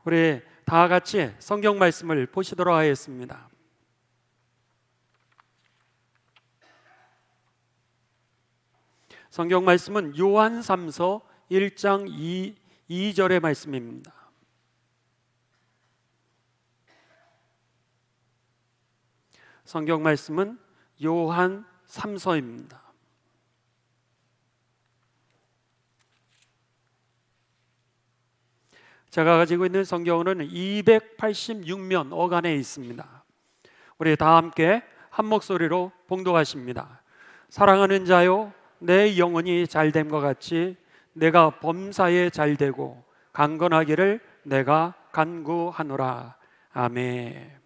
우리 다 같이 성경 말씀을 보시도록 하겠습니다. 성경 말씀은 요한 3서 1장 2절의 말씀입니다. 성경 말씀은 요한 3서입니다. 제가 가지고 있는 성경은 286면 어간에 있습니다. 우리 다 함께 한 목소리로 봉독하십니다. 사랑하는 자요, 내 영혼이 잘됨과 같이 내가 범사에 잘되고 강건하기를 내가 간구하노라. 아멘.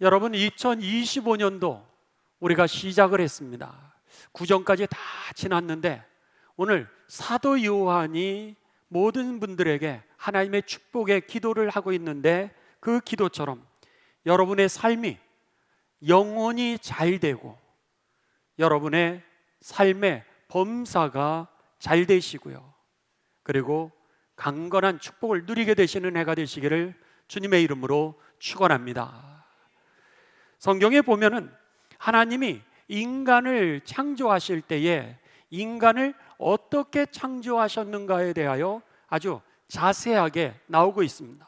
여러분, 2025년도 우리가 시작을 했습니다. 구정까지 다 지났는데 오늘 사도 요한이 모든 분들에게 하나님의 축복의 기도를 하고 있는데, 그 기도처럼 여러분의 삶이 영혼이 잘 되고 여러분의 삶의 범사가 잘 되시고요, 그리고 강건한 축복을 누리게 되시는 해가 되시기를 주님의 이름으로 축원합니다. 성경에 보면은 하나님이 인간을 창조하실 때에 인간을 어떻게 창조하셨는가에 대하여 아주 자세하게 나오고 있습니다.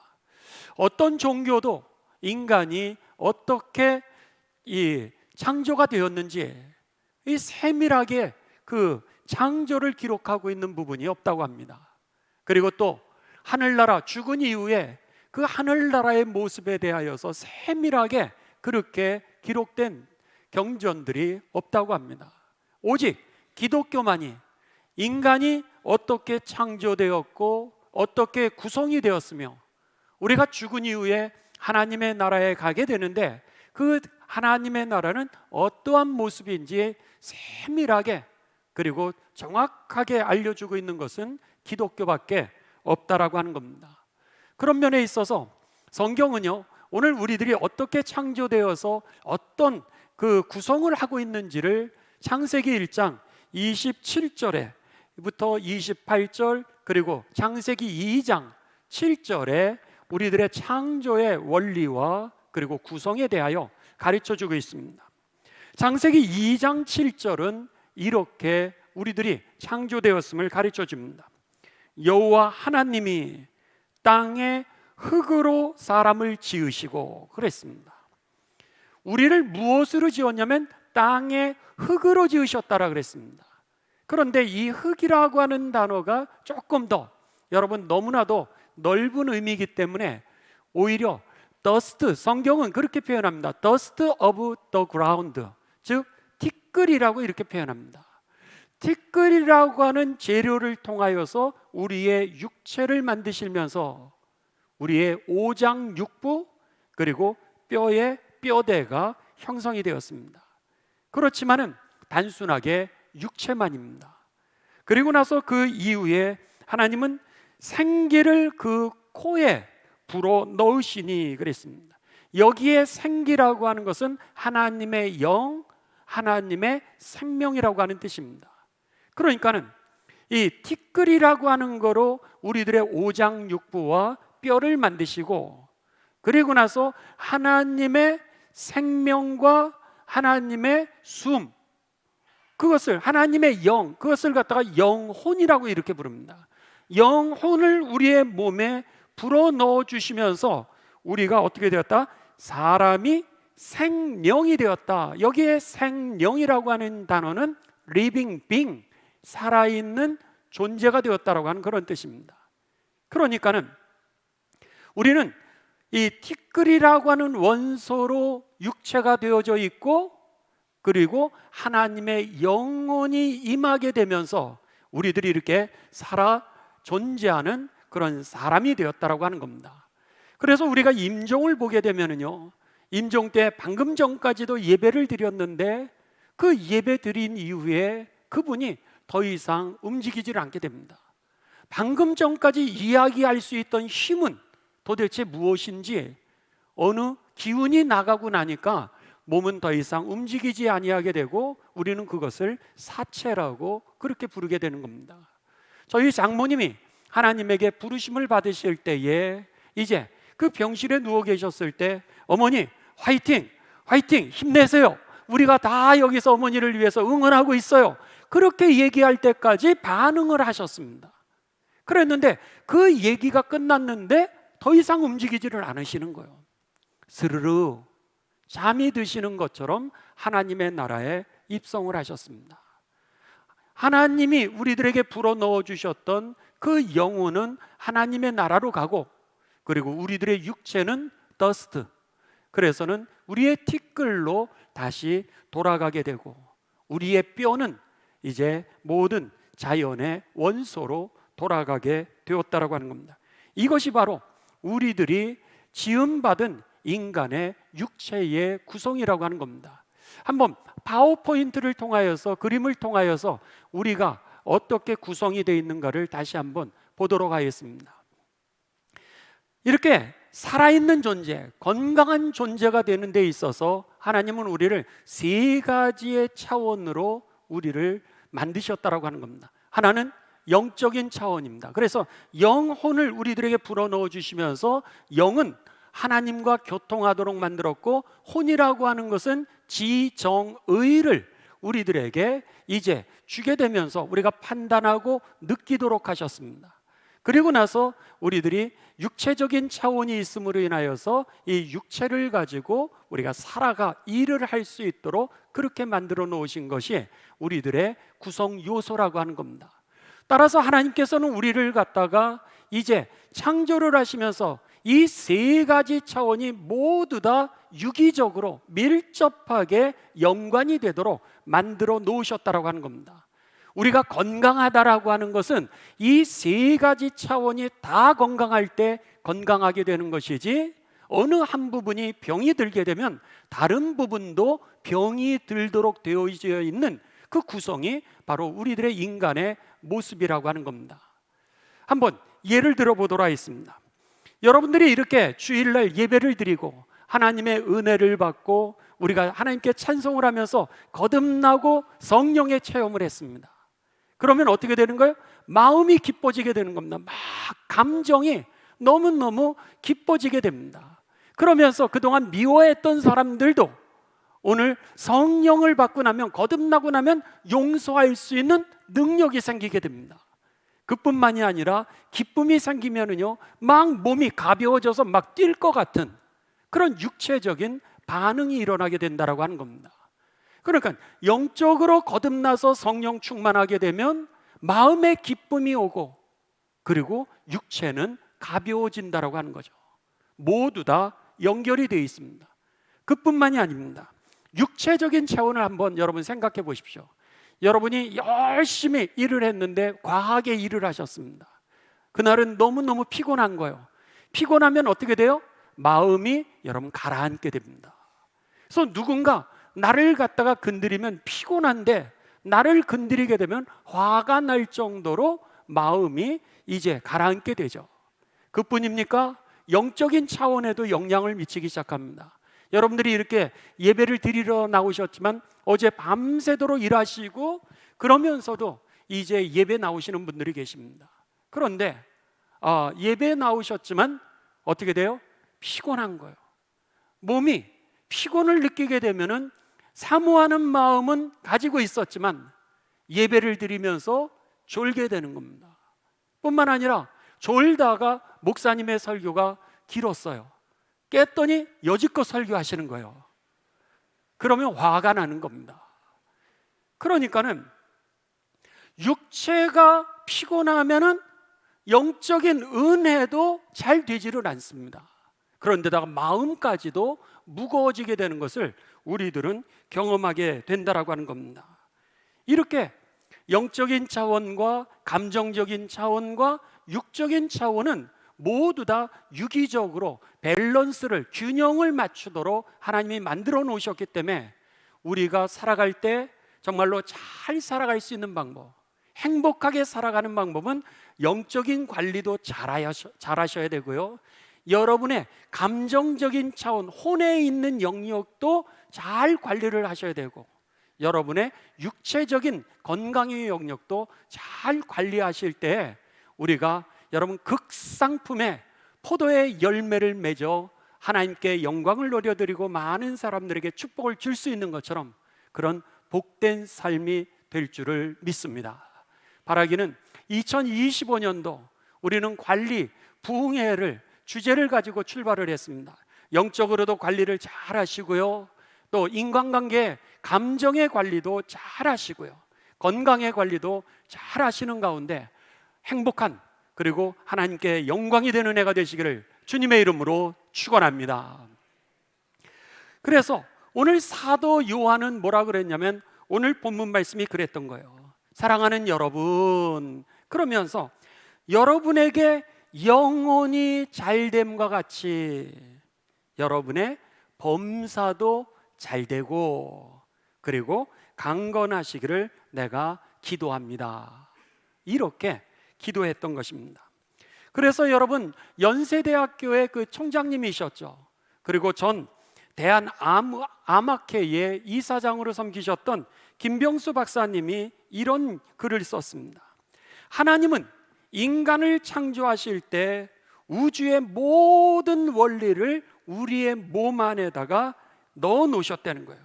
어떤 종교도 인간이 어떻게 이 창조가 되었는지 이 세밀하게 그 창조를 기록하고 있는 부분이 없다고 합니다. 그리고 또 하늘나라, 죽은 이후에 그 하늘나라의 모습에 대하여서 세밀하게 그렇게 기록된 경전들이 없다고 합니다. 오직 기독교만이 인간이 어떻게 창조되었고 어떻게 구성이 되었으며 우리가 죽은 이후에 하나님의 나라에 가게 되는데 그 하나님의 나라는 어떠한 모습인지 세밀하게 그리고 정확하게 알려주고 있는 것은 기독교밖에 없다라고 하는 겁니다. 그런 면에 있어서 성경은요, 오늘 우리들이 어떻게 창조되어서 어떤 그 구성을 하고 있는지를 창세기 1장 27절에부터 28절 그리고 창세기 2장 7절에 우리들의 창조의 원리와 그리고 구성에 대하여 가르쳐주고 있습니다. 창세기 2장 7절은 이렇게 우리들이 창조되었음을 가르쳐줍니다. 여호와 하나님이 땅에 흙으로 사람을 지으시고 그랬습니다. 우리를 무엇으로 지었냐면 땅에 흙으로 지으셨다라 그랬습니다. 그런데 이 흙이라고 하는 단어가 조금 더 여러분 너무나도 넓은 의미이기 때문에 오히려 dust, 성경은 그렇게 표현합니다. dust of the ground, 즉 티끌이라고 이렇게 표현합니다. 티끌이라고 하는 재료를 통하여서 우리의 육체를 만드시면서 우리의 오장육부 그리고 뼈의 뼈대가 형성이 되었습니다. 그렇지만은 단순하게 육체만입니다. 그리고 나서 그 이후에 하나님은 생기를 그 코에 불어 넣으시니 그랬습니다. 여기에 생기라고 하는 것은 하나님의 영, 하나님의 생명이라고 하는 뜻입니다. 그러니까는 이 티끌이라고 하는 거로 우리들의 오장육부와 뼈를 만드시고, 그리고 나서 하나님의 생명과 하나님의 숨, 그것을 하나님의 영, 그것을 갖다가 영혼이라고 이렇게 부릅니다. 영혼을 우리의 몸에 불어 넣어 주시면서 우리가 어떻게 되었다? 사람이 생명이 되었다. 여기에 생명이라고 하는 단어는 living being, 살아있는 존재가 되었다라고 하는 그런 뜻입니다. 그러니까는 우리는 이 티끌이라고 하는 원소로 육체가 되어져 있고, 그리고 하나님의 영혼이 임하게 되면서 우리들이 이렇게 살아 존재하는 그런 사람이 되었다라고 하는 겁니다. 그래서 우리가 임종을 보게 되면은요, 임종 때 방금 전까지도 예배를 드렸는데 그 예배 드린 이후에 그분이 더 이상 움직이지를 않게 됩니다. 방금 전까지 이야기할 수 있던 힘은 도대체 무엇인지 어느 기운이 나가고 나니까 몸은 더 이상 움직이지 아니하게 되고 우리는 그것을 사체라고 그렇게 부르게 되는 겁니다. 저희 장모님이 하나님에게 부르심을 받으실 때에 이제 그 병실에 누워 계셨을 때 어머니 화이팅! 화이팅! 힘내세요! 우리가 다 여기서 어머니를 위해서 응원하고 있어요. 그렇게 얘기할 때까지 반응을 하셨습니다. 그랬는데 그 얘기가 끝났는데 더 이상 움직이지를 않으시는 거예요. 스르르 잠이 드시는 것처럼 하나님의 나라에 입성을 하셨습니다. 하나님이 우리들에게 불어넣어 주셨던 그 영혼은 하나님의 나라로 가고, 그리고 우리들의 육체는 더스트, 그래서는 우리의 티끌로 다시 돌아가게 되고, 우리의 뼈는 이제 모든 자연의 원소로 돌아가게 되었다라고 하는 겁니다. 이것이 바로 우리들이 지음받은 인간의 육체의 구성이라고 하는 겁니다. 한번 파워포인트를 통하여서, 그림을 통하여서 우리가 어떻게 구성이 되어 있는가를 다시 한번 보도록 하겠습니다. 이렇게 살아있는 존재, 건강한 존재가 되는 데 있어서 하나님은 우리를 세 가지의 차원으로 우리를 만드셨다라고 하는 겁니다. 하나는 영적인 차원입니다. 그래서 영혼을 우리들에게 불어넣어 주시면서 영은 하나님과 교통하도록 만들었고, 혼이라고 하는 것은 지정의를 우리들에게 이제 주게 되면서 우리가 판단하고 느끼도록 하셨습니다. 그리고 나서 우리들이 육체적인 차원이 있음으로 인하여서 이 육체를 가지고 우리가 살아가 일을 할 수 있도록 그렇게 만들어 놓으신 것이 우리들의 구성 요소라고 하는 겁니다. 따라서 하나님께서는 우리를 갖다가 이제 창조를 하시면서 이 세 가지 차원이 모두 다 유기적으로 밀접하게 연관이 되도록 만들어 놓으셨다라고 하는 겁니다. 우리가 건강하다라고 하는 것은 이 세 가지 차원이 다 건강할 때 건강하게 되는 것이지, 어느 한 부분이 병이 들게 되면 다른 부분도 병이 들도록 되어져 있는 그 구성이 바로 우리들의 인간의 모습이라고 하는 겁니다. 한번 예를 들어 보도록 하겠습니다. 여러분들이 이렇게 주일날 예배를 드리고 하나님의 은혜를 받고 우리가 하나님께 찬송을 하면서 거듭나고 성령의 체험을 했습니다. 그러면 어떻게 되는 거예요? 마음이 기뻐지게 되는 겁니다. 막 감정이 너무너무 기뻐지게 됩니다. 그러면서 그동안 미워했던 사람들도 오늘 성령을 받고 나면, 거듭나고 나면 용서할 수 있는 능력이 생기게 됩니다. 그뿐만이 아니라 기쁨이 생기면은요, 막 몸이 가벼워져서 막 뛸 것 같은 그런 육체적인 반응이 일어나게 된다라고 하는 겁니다. 그러니까 영적으로 거듭나서 성령 충만하게 되면 마음에 기쁨이 오고, 그리고 육체는 가벼워진다라고 하는 거죠. 모두 다 연결이 되어 있습니다. 그뿐만이 아닙니다. 육체적인 차원을 한번 여러분 생각해 보십시오. 여러분이 열심히 일을 했는데 과하게 일을 하셨습니다. 그날은 너무너무 피곤한 거예요. 피곤하면 어떻게 돼요? 마음이 여러분 가라앉게 됩니다. 그래서 누군가 나를 갖다가 건드리면 피곤한데, 나를 건드리게 되면 화가 날 정도로 마음이 이제 가라앉게 되죠. 그뿐입니까? 영적인 차원에도 영향을 미치기 시작합니다. 여러분들이 이렇게 예배를 드리러 나오셨지만 어제 밤새도록 일하시고 그러면서도 이제 예배 나오시는 분들이 계십니다. 그런데 예배 나오셨지만 어떻게 돼요? 피곤한 거예요. 몸이 피곤을 느끼게 되면은 사모하는 마음은 가지고 있었지만 예배를 드리면서 졸게 되는 겁니다. 뿐만 아니라 졸다가 목사님의 설교가 길었어요. 깼더니 여지껏 설교하시는 거예요. 그러면 화가 나는 겁니다. 그러니까는 육체가 피곤하면은 영적인 은혜도 잘 되지를 않습니다. 그런데다가 마음까지도 무거워지게 되는 것을 우리들은 경험하게 된다라고 하는 겁니다. 이렇게 영적인 차원과 감정적인 차원과 육적인 차원은 모두 다 유기적으로 밸런스를, 균형을 맞추도록 하나님이 만들어 놓으셨기 때문에 우리가 살아갈 때 정말로 잘 살아갈 수 있는 방법, 행복하게 살아가는 방법은 영적인 관리도 잘하셔야 되고요, 여러분의 감정적인 차원, 혼에 있는 영역도 잘 관리를 하셔야 되고, 여러분의 육체적인 건강의 영역도 잘 관리하실 때 우리가 여러분 극상품의 포도의 열매를 맺어 하나님께 영광을 돌려드리고 많은 사람들에게 축복을 줄 수 있는 것처럼 그런 복된 삶이 될 줄을 믿습니다. 바라기는 2025년도 우리는 관리, 부흥회를 주제를 가지고 출발을 했습니다. 영적으로도 관리를 잘 하시고요, 또 인간관계, 감정의 관리도 잘 하시고요, 건강의 관리도 잘 하시는 가운데 행복한, 그리고 하나님께 영광이 되는 해가 되시기를 주님의 이름으로 축원합니다. 그래서 오늘 사도 요한은 뭐라 그랬냐면, 오늘 본문 말씀이 그랬던 거예요. 사랑하는 여러분, 그러면서 여러분에게 영혼이 잘됨과 같이 여러분의 범사도 잘되고 그리고 강건하시기를 내가 기도합니다. 이렇게 기도했던 것입니다. 그래서 여러분, 연세대학교의 그 총장님이셨죠. 그리고 전 대한암학회의 이사장으로 섬기셨던 김병수 박사님이 이런 글을 썼습니다. 하나님은 인간을 창조하실 때 우주의 모든 원리를 우리의 몸 안에다가 넣어 놓으셨다는 거예요.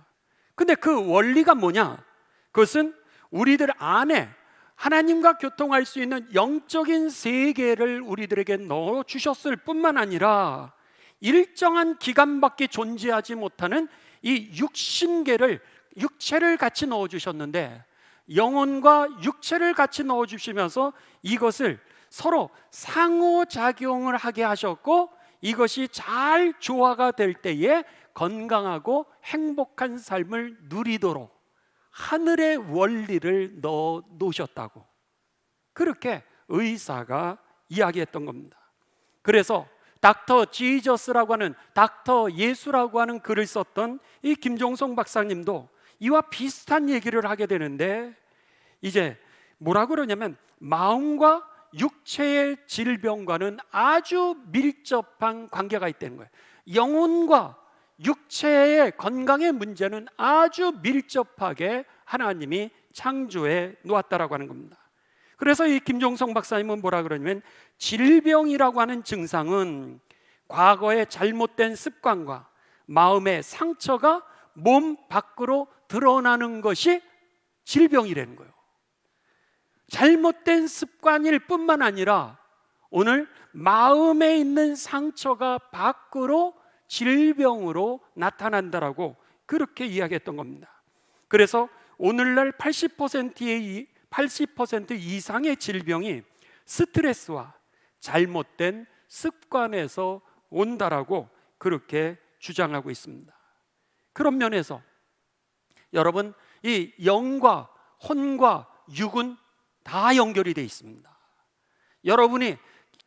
근데 그 원리가 뭐냐? 그것은 우리들 안에 하나님과 교통할 수 있는 영적인 세계를 우리들에게 넣어 주셨을 뿐만 아니라 일정한 기간밖에 존재하지 못하는 이 육체를 같이 넣어 주셨는데, 영혼과 육체를 같이 넣어 주시면서 이것을 서로 상호작용을 하게 하셨고, 이것이 잘 조화가 될 때에 건강하고 행복한 삶을 누리도록 하늘의 원리를 넣어 놓으셨다고, 그렇게 의사가 이야기했던 겁니다. 그래서 닥터 지저스라고 하는, 닥터 예수라고 하는 글을 썼던 이 김종성 박사님도 이와 비슷한 얘기를 하게 되는데, 이제 뭐라 그러냐면 마음과 육체의 질병과는 아주 밀접한 관계가 있다는 거예요. 영혼과 육체의 건강의 문제는 아주 밀접하게 하나님이 창조해 놓았다라고 하는 겁니다. 그래서 이 김종성 박사님은 뭐라 그러냐면, 질병이라고 하는 증상은 과거의 잘못된 습관과 마음의 상처가 몸 밖으로 드러나는 것이 질병이라는 거예요. 잘못된 습관일 뿐만 아니라 오늘 마음에 있는 상처가 밖으로 질병으로 나타난다라고 그렇게 이야기했던 겁니다. 그래서 오늘날 80% 이상의 질병이 스트레스와 잘못된 습관에서 온다라고 그렇게 주장하고 있습니다. 그런 면에서 여러분, 이 영과 혼과 육은 다 연결이 되어 있습니다. 여러분이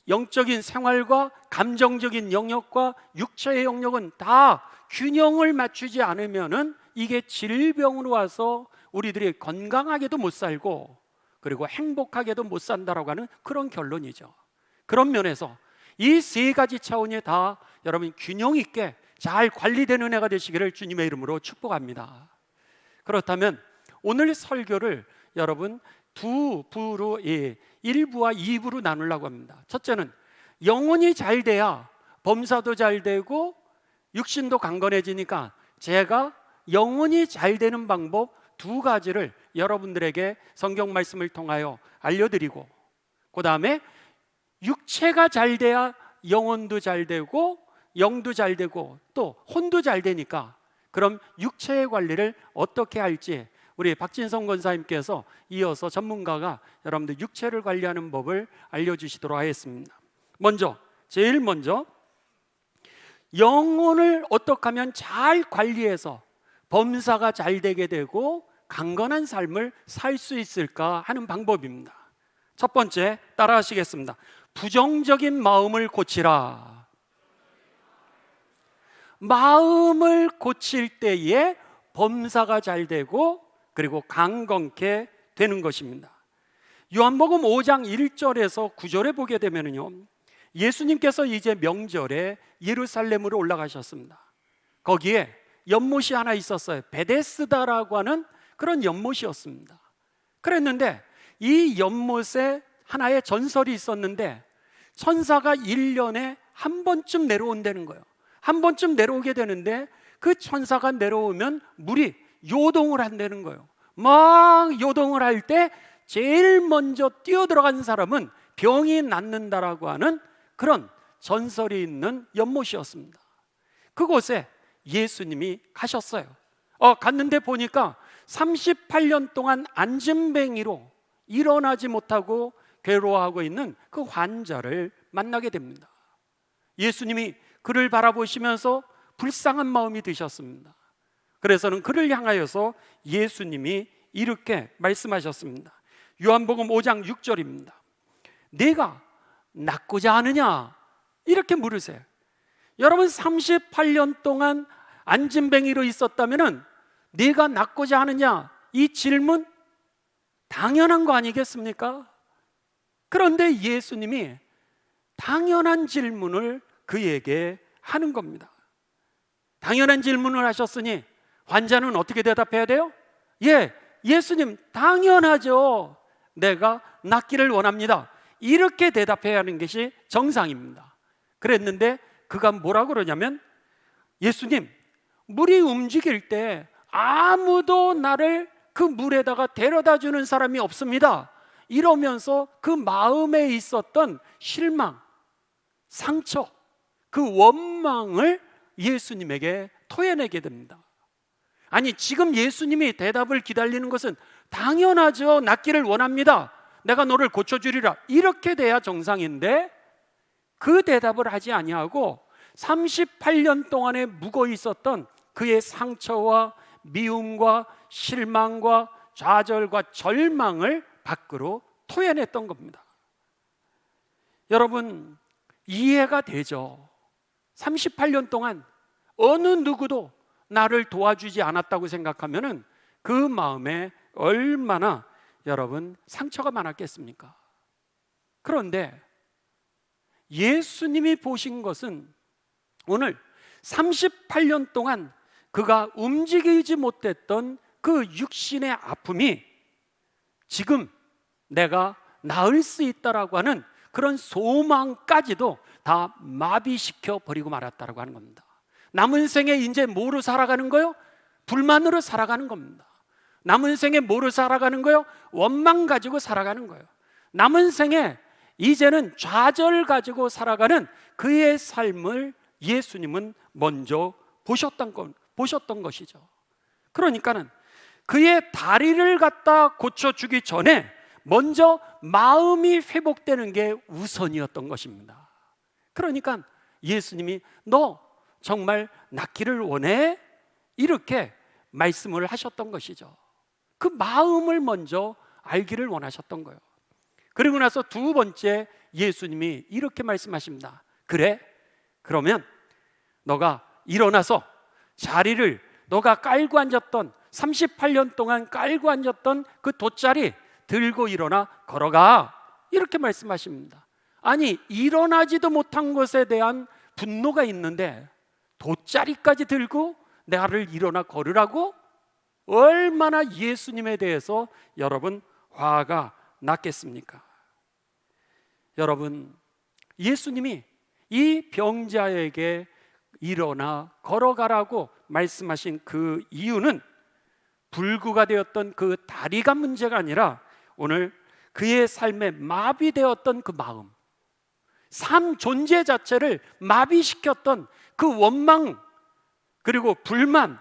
영적인 생활과 감정적인 영역과 육체의 영역은 다 균형을 맞추지 않으면은 이게 질병으로 와서 우리들이 건강하게도 못 살고 그리고 행복하게도 못 산다라고 하는 그런 결론이죠. 그런 면에서 이 세 가지 차원이 다 여러분 균형 있게 잘 관리되는 해가 되시기를 주님의 이름으로 축복합니다. 그렇다면 오늘 설교를 여러분 두 부로, 1부와 2부로 나누려고 합니다. 첫째는 영혼이 잘 돼야 범사도 잘 되고 육신도 강건해지니까 제가 영혼이 잘 되는 방법 두 가지를 여러분들에게 성경 말씀을 통하여 알려드리고, 그 다음에 육체가 잘 돼야 영혼도 잘 되고 영도 잘 되고 또 혼도 잘 되니까 그럼 육체의 관리를 어떻게 할지 우리 박진성 권사님께서 이어서 전문가가 여러분들 육체를 관리하는 법을 알려주시도록 하겠습니다. 제일 먼저 영혼을 어떻게 하면 잘 관리해서 범사가 잘 되게 되고 강건한 삶을 살 수 있을까 하는 방법입니다. 첫 번째, 따라 하시겠습니다. 부정적인 마음을 고치라. 마음을 고칠 때에 범사가 잘 되고 그리고 강건케 되는 것입니다. 요한복음 5장 1절에서 9절에 보게 되면요, 예수님께서 이제 명절에 예루살렘으로 올라가셨습니다. 거기에 연못이 하나 있었어요. 베데스다라고 하는 그런 연못이었습니다. 그랬는데 이 연못에 하나의 전설이 있었는데, 천사가 1년에 한 번쯤 내려온다는 거예요. 한 번쯤 내려오게 되는데 그 천사가 내려오면 물이 요동을 한다는 거예요. 막 요동을 할 때 제일 먼저 뛰어들어간 사람은 병이 낫는다라고 하는 그런 전설이 있는 연못이었습니다. 그곳에 예수님이 가셨어요. 갔는데 보니까 38년 동안 안진뱅이로 일어나지 못하고 괴로워하고 있는 그 환자를 만나게 됩니다. 예수님이 그를 바라보시면서 불쌍한 마음이 드셨습니다. 그래서는 그를 향하여서 예수님이 이렇게 말씀하셨습니다. 요한복음 5장 6절입니다. 네가 낫고자 하느냐? 이렇게 물으세요. 여러분, 38년 동안 안진뱅이로 있었다면 네가 낫고자 하느냐? 이 질문 당연한 거 아니겠습니까? 그런데 예수님이 당연한 질문을 그에게 하는 겁니다. 당연한 질문을 하셨으니 환자는 어떻게 대답해야 돼요? 예, 예수님, 당연하죠. 내가 낫기를 원합니다. 이렇게 대답해야 하는 것이 정상입니다. 그랬는데 그가 뭐라고 그러냐면, 예수님, 물이 움직일 때 아무도 나를 그 물에다가 데려다 주는 사람이 없습니다. 이러면서 그 마음에 있었던 실망, 상처, 그 원망을 예수님에게 토해내게 됩니다. 아니, 지금 예수님이 대답을 기다리는 것은 당연하죠. 낫기를 원합니다. 내가 너를 고쳐주리라. 이렇게 돼야 정상인데 그 대답을 하지 아니하고 38년 동안에 묵어 있었던 그의 상처와 미움과 실망과 좌절과 절망을 밖으로 토해냈던 겁니다. 여러분, 이해가 되죠? 38년 동안 어느 누구도 나를 도와주지 않았다고 생각하면 그 마음에 얼마나 여러분 상처가 많았겠습니까? 그런데 예수님이 보신 것은 오늘 38년 동안 그가 움직이지 못했던 그 육신의 아픔이 지금 내가 나을 수 있다라고 하는 그런 소망까지도 다 마비시켜 버리고 말았다라고 하는 겁니다. 남은 생에 이제 뭐로 살아가는 거요? 불만으로 살아가는 겁니다. 남은 생에 뭐로 살아가는 거요? 원망 가지고 살아가는 거예요. 남은 생에 이제는 좌절 가지고 살아가는 그의 삶을 예수님은 먼저 보셨던 것이죠. 그러니까는 그의 다리를 갖다 고쳐주기 전에 먼저 마음이 회복되는 게 우선이었던 것입니다. 그러니까 예수님이 너 정말 낫기를 원해? 이렇게 말씀을 하셨던 것이죠. 그 마음을 먼저 알기를 원하셨던 거예요. 그리고 나서 두 번째 예수님이 이렇게 말씀하십니다. 그래? 그러면 너가 일어나서 자리를 너가 깔고 앉았던 38년 동안 깔고 앉았던 그 돗자리 들고 일어나 걸어가. 이렇게 말씀하십니다. 아니, 일어나지도 못한 것에 대한 분노가 있는데 돗자리까지 들고 나를 일어나 걸으라고? 얼마나 예수님에 대해서 여러분 화가 났겠습니까? 여러분, 예수님이 이 병자에게 일어나 걸어가라고 말씀하신 그 이유는 불구가 되었던 그 다리가 문제가 아니라 오늘 그의 삶에 마비되었던 그 마음, 삶 존재 자체를 마비시켰던 그 원망, 그리고 불만,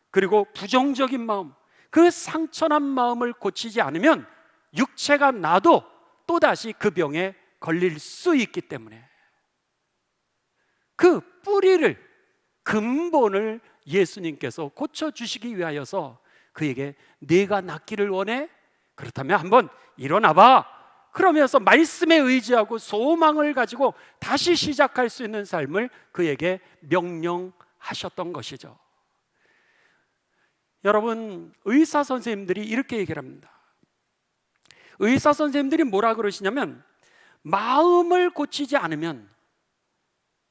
그리고 부정적인 마음, 그 상처난 마음을 고치지 않으면 육체가 나도 또다시 그 병에 걸릴 수 있기 때문에 그 뿌리를, 근본을 예수님께서 고쳐주시기 위하여서 그에게 네가 낫기를 원해? 그렇다면 한번 일어나봐. 그러면서 말씀에 의지하고 소망을 가지고 다시 시작할 수 있는 삶을 그에게 명령하셨던 것이죠. 여러분, 의사 선생님들이 이렇게 얘기를 합니다. 의사 선생님들이 뭐라 그러시냐면 마음을 고치지 않으면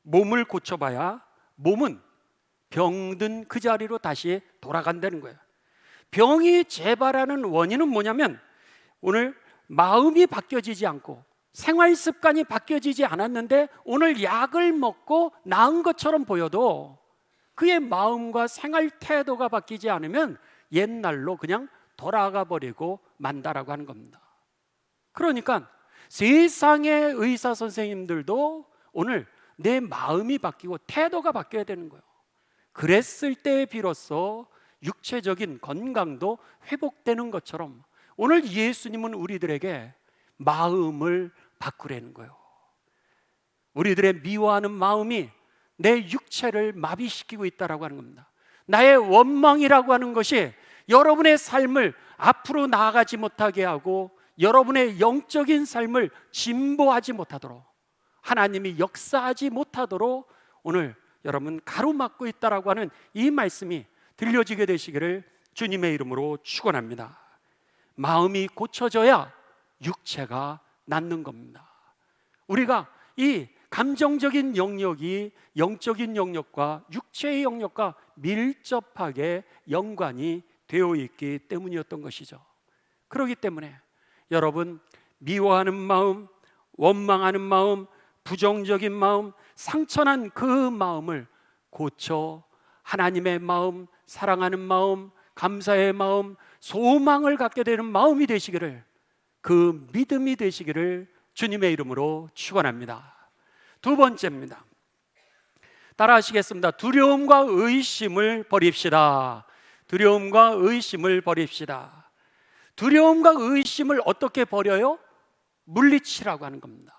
몸을 고쳐봐야 몸은 병든 그 자리로 다시 돌아간다는 거예요. 병이 재발하는 원인은 뭐냐면 오늘 마음이 바뀌어지지 않고 생활 습관이 바뀌어지지 않았는데 오늘 약을 먹고 나은 것처럼 보여도 그의 마음과 생활 태도가 바뀌지 않으면 옛날로 그냥 돌아가 버리고 만다라고 하는 겁니다. 그러니까 세상의 의사 선생님들도 오늘 내 마음이 바뀌고 태도가 바뀌어야 되는 거예요. 그랬을 때 비로소 육체적인 건강도 회복되는 것처럼 오늘 예수님은 우리들에게 마음을 바꾸라는 거예요. 우리들의 미워하는 마음이 내 육체를 마비시키고 있다라고 하는 겁니다. 나의 원망이라고 하는 것이 여러분의 삶을 앞으로 나아가지 못하게 하고 여러분의 영적인 삶을 진보하지 못하도록, 하나님이 역사하지 못하도록 오늘 여러분 가로막고 있다라고 하는 이 말씀이 들려지게 되시기를 주님의 이름으로 축원합니다. 마음이 고쳐져야 육체가 낫는 겁니다. 우리가 이 감정적인 영역이 영적인 영역과 육체의 영역과 밀접하게 연관이 되어 있기 때문이었던 것이죠. 그렇기 때문에 여러분, 미워하는 마음, 원망하는 마음, 부정적인 마음, 상처난 그 마음을 고쳐 하나님의 마음, 사랑하는 마음, 감사의 마음, 소망을 갖게 되는 마음이 되시기를, 그 믿음이 되시기를 주님의 이름으로 축원합니다. 두 번째입니다. 따라하시겠습니다. 두려움과 의심을 버립시다. 두려움과 의심을 버립시다. 두려움과 의심을 어떻게 버려요? 물리치라고 하는 겁니다.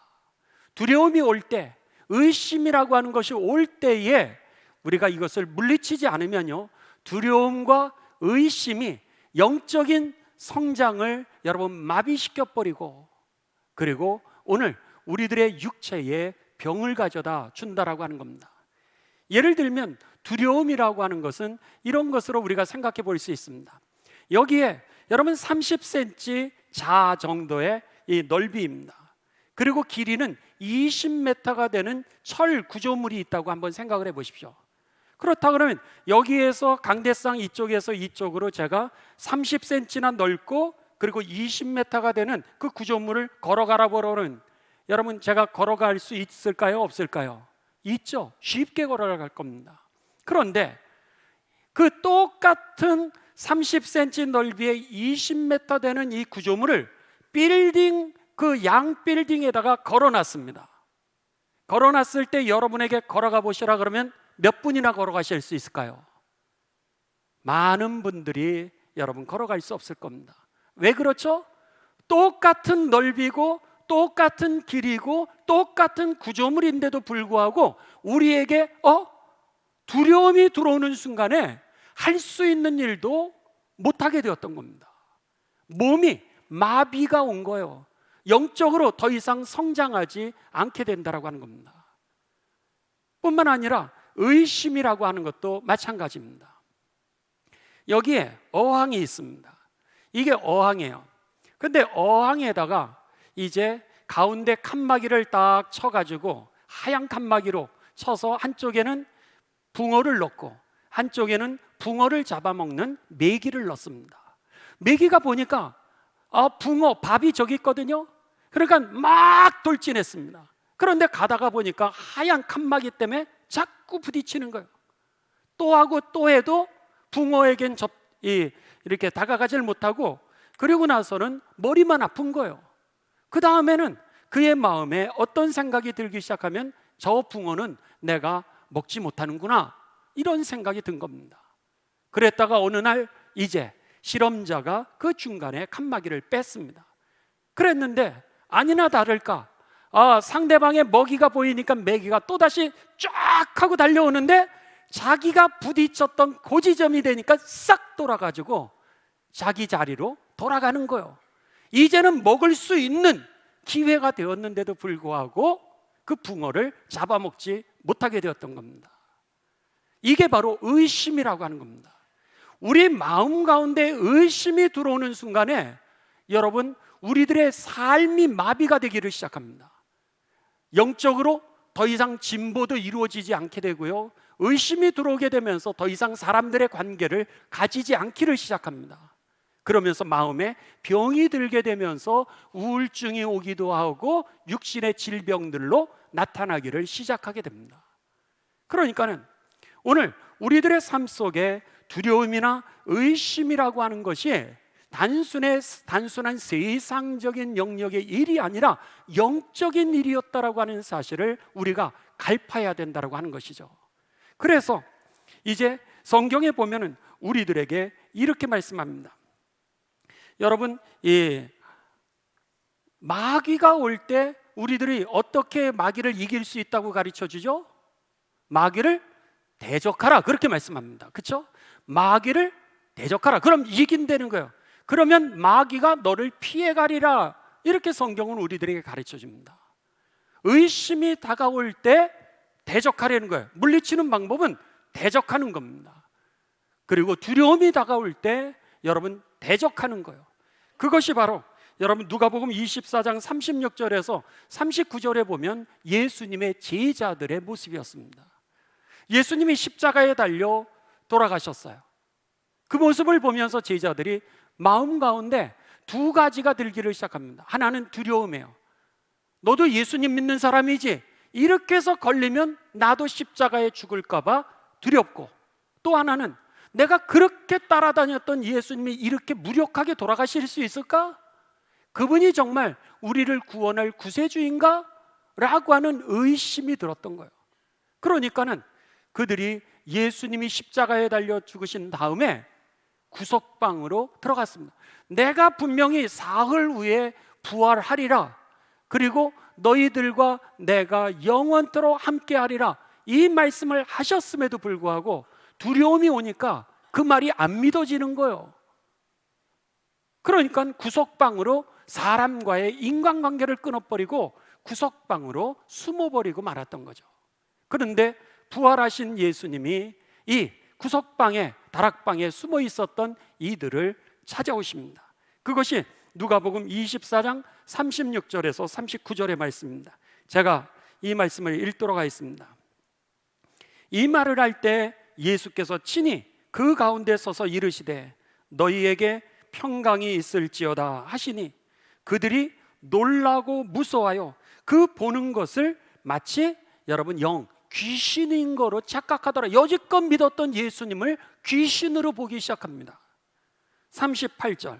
두려움이 올 때, 의심이라고 하는 것이 올 때에 우리가 이것을 물리치지 않으면요, 두려움과 의심이 영적인 성장을 여러분 마비시켜 버리고, 그리고 오늘 우리들의 육체에 병을 가져다 준다라고 하는 겁니다. 예를 들면 두려움이라고 하는 것은 이런 것으로 우리가 생각해 볼 수 있습니다. 여기에 여러분 30cm 자 정도의 이 넓이입니다. 그리고 길이는 20m가 되는 철 구조물이 있다고 한번 생각을 해 보십시오. 그렇다 그러면 여기에서 강대상 이쪽에서 이쪽으로 제가 30cm나 넓고 그리고 20m가 되는 그 구조물을 걸어가라 보러는, 여러분 제가 걸어갈 수 있을까요? 없을까요? 있죠. 쉽게 걸어갈 겁니다. 그런데 그 똑같은 30cm 넓이의 20m 되는 이 구조물을 빌딩, 그 양 빌딩에다가 걸어놨습니다. 걸어놨을 때 여러분에게 걸어가 보시라 그러면 몇 분이나 걸어가실 수 있을까요? 많은 분들이 여러분 걸어갈 수 없을 겁니다. 왜 그렇죠? 똑같은 넓이고 똑같은 길이고 똑같은 구조물인데도 불구하고 우리에게 두려움이 들어오는 순간에 할 수 있는 일도 못하게 되었던 겁니다. 몸이 마비가 온 거예요. 영적으로 더 이상 성장하지 않게 된다라고 하는 겁니다. 뿐만 아니라 의심이라고 하는 것도 마찬가지입니다. 여기에 어항이 있습니다. 이게 어항이에요. 근데 어항에다가 이제 가운데 칸막이를 딱 쳐가지고 하얀 칸막이로 쳐서 한쪽에는 붕어를 넣고 한쪽에는 붕어를 잡아먹는 메기를 넣습니다. 메기가 보니까 붕어, 밥이 저기 있거든요. 그러니까 막 돌진했습니다. 그런데 가다가 보니까 하얀 칸막이 때문에 자꾸 부딪히는 거예요. 또 하고 또 해도 붕어에겐 이렇게 다가가질 못하고, 그리고 나서는 머리만 아픈 거예요. 그 다음에는 그의 마음에 어떤 생각이 들기 시작하면 저 붕어는 내가 먹지 못하는구나, 이런 생각이 든 겁니다. 그랬다가 어느 날 이제 실험자가 그 중간에 칸막이를 뺐습니다. 그랬는데 아니나 다를까 상대방의 먹이가 보이니까 메기가 또다시 쫙 하고 달려오는데 자기가 부딪혔던 고지점이 되니까 싹 돌아가지고 자기 자리로 돌아가는 거예요. 이제는 먹을 수 있는 기회가 되었는데도 불구하고 그 붕어를 잡아먹지 못하게 되었던 겁니다. 이게 바로 의심이라고 하는 겁니다. 우리 마음 가운데 의심이 들어오는 순간에 여러분 우리들의 삶이 마비가 되기를 시작합니다. 영적으로 더 이상 진보도 이루어지지 않게 되고요, 의심이 들어오게 되면서 더 이상 사람들의 관계를 가지지 않기를 시작합니다. 그러면서 마음에 병이 들게 되면서 우울증이 오기도 하고 육신의 질병들로 나타나기를 시작하게 됩니다. 그러니까는 오늘 우리들의 삶 속에 두려움이나 의심이라고 하는 것이 단순한 세상적인 영역의 일이 아니라 영적인 일이었다라고 하는 사실을 우리가 갈파해야 된다라고 하는 것이죠. 그래서 이제 성경에 보면은 우리들에게 이렇게 말씀합니다. 여러분, 이 마귀가 올 때 우리들이 어떻게 마귀를 이길 수 있다고 가르쳐 주죠? 마귀를 대적하라, 그렇게 말씀합니다. 그렇죠? 마귀를 대적하라. 그럼 이긴다는 거예요. 그러면 마귀가 너를 피해가리라, 이렇게 성경은 우리들에게 가르쳐 줍니다. 의심이 다가올 때 대적하려는 거예요. 물리치는 방법은 대적하는 겁니다. 그리고 두려움이 다가올 때 여러분 대적하는 거예요. 그것이 바로 여러분 누가복음 24장 36절에서 39절에 보면 예수님의 제자들의 모습이었습니다. 예수님이 십자가에 달려 돌아가셨어요. 그 모습을 보면서 제자들이 마음 가운데 두 가지가 들기를 시작합니다. 하나는 두려움이에요. 너도 예수님 믿는 사람이지? 이렇게 해서 걸리면 나도 십자가에 죽을까 봐 두렵고, 또 하나는 내가 그렇게 따라다녔던 예수님이 이렇게 무력하게 돌아가실 수 있을까? 그분이 정말 우리를 구원할 구세주인가? 라고 하는 의심이 들었던 거예요. 그러니까는 그들이 예수님이 십자가에 달려 죽으신 다음에 구석방으로 들어갔습니다. 내가 분명히 사흘 후에 부활하리라, 그리고 너희들과 내가 영원토록 함께하리라, 이 말씀을 하셨음에도 불구하고 두려움이 오니까 그 말이 안 믿어지는 거예요. 그러니까 구석방으로 사람과의 인간관계를 끊어버리고 구석방으로 숨어버리고 말았던 거죠. 그런데 부활하신 예수님이 이 구석방에, 다락방에 숨어 있었던 이들을 찾아오십니다. 그것이 누가복음 24장 36절에서 39절의 말씀입니다. 제가 이 말씀을 읽도록 하겠습니다. 이 말을 할 때 예수께서 친히 그 가운데 서서 이르시되 너희에게 평강이 있을지어다 하시니 그들이 놀라고 무서워하여 그 보는 것을 마치 여러분 귀신인 거로 착각하더라. 여지껏 믿었던 예수님을 귀신으로 보기 시작합니다. 38절,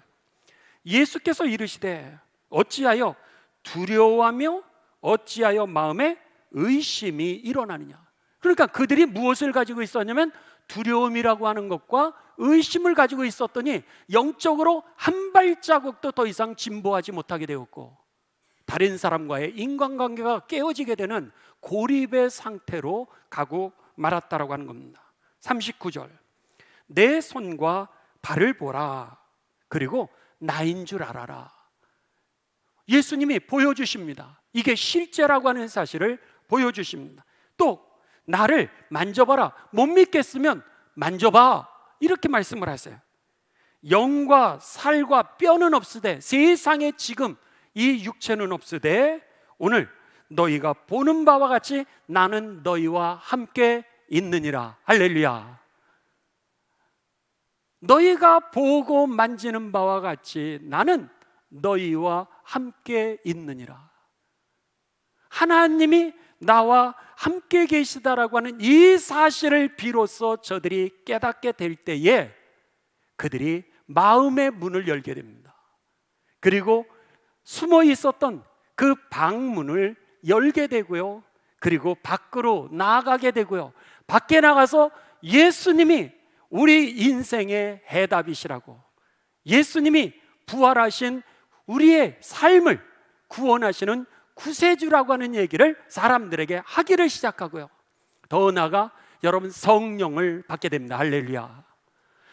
예수께서 이르시되 어찌하여 두려워하며 어찌하여 마음에 의심이 일어나느냐. 그러니까 그들이 무엇을 가지고 있었냐면 두려움이라고 하는 것과 의심을 가지고 있었더니 영적으로 한 발자국도 더 이상 진보하지 못하게 되었고, 다른 사람과의 인간관계가 깨어지게 되는 고립의 상태로 가고 말았다라고 하는 겁니다. 39절, 내 손과 발을 보라, 그리고 나인 줄 알아라. 예수님이 보여주십니다. 이게 실제라고 하는 사실을 보여주십니다. 또 나를 만져봐라. 못 믿겠으면 만져봐, 이렇게 말씀을 하세요. 영과 살과 뼈는 없으되, 세상에 지금 이 육체는 없으되 오늘 너희가 보는 바와 같이 나는 너희와 함께 있느니라. 할렐루야. 너희가 보고 만지는 바와 같이 나는 너희와 함께 있느니라. 하나님이 나와 함께 계시다라고 하는 이 사실을 비로소 저들이 깨닫게 될 때에 그들이 마음의 문을 열게 됩니다. 그리고 숨어 있었던 그 방문을 열게 되고요, 그리고 밖으로 나아가게 되고요, 밖에 나가서 예수님이 우리 인생의 해답이시라고, 예수님이 부활하신 우리의 삶을 구원하시는 구세주라고 하는 얘기를 사람들에게 하기를 시작하고요, 더 나아가 여러분 성령을 받게 됩니다. 할렐루야.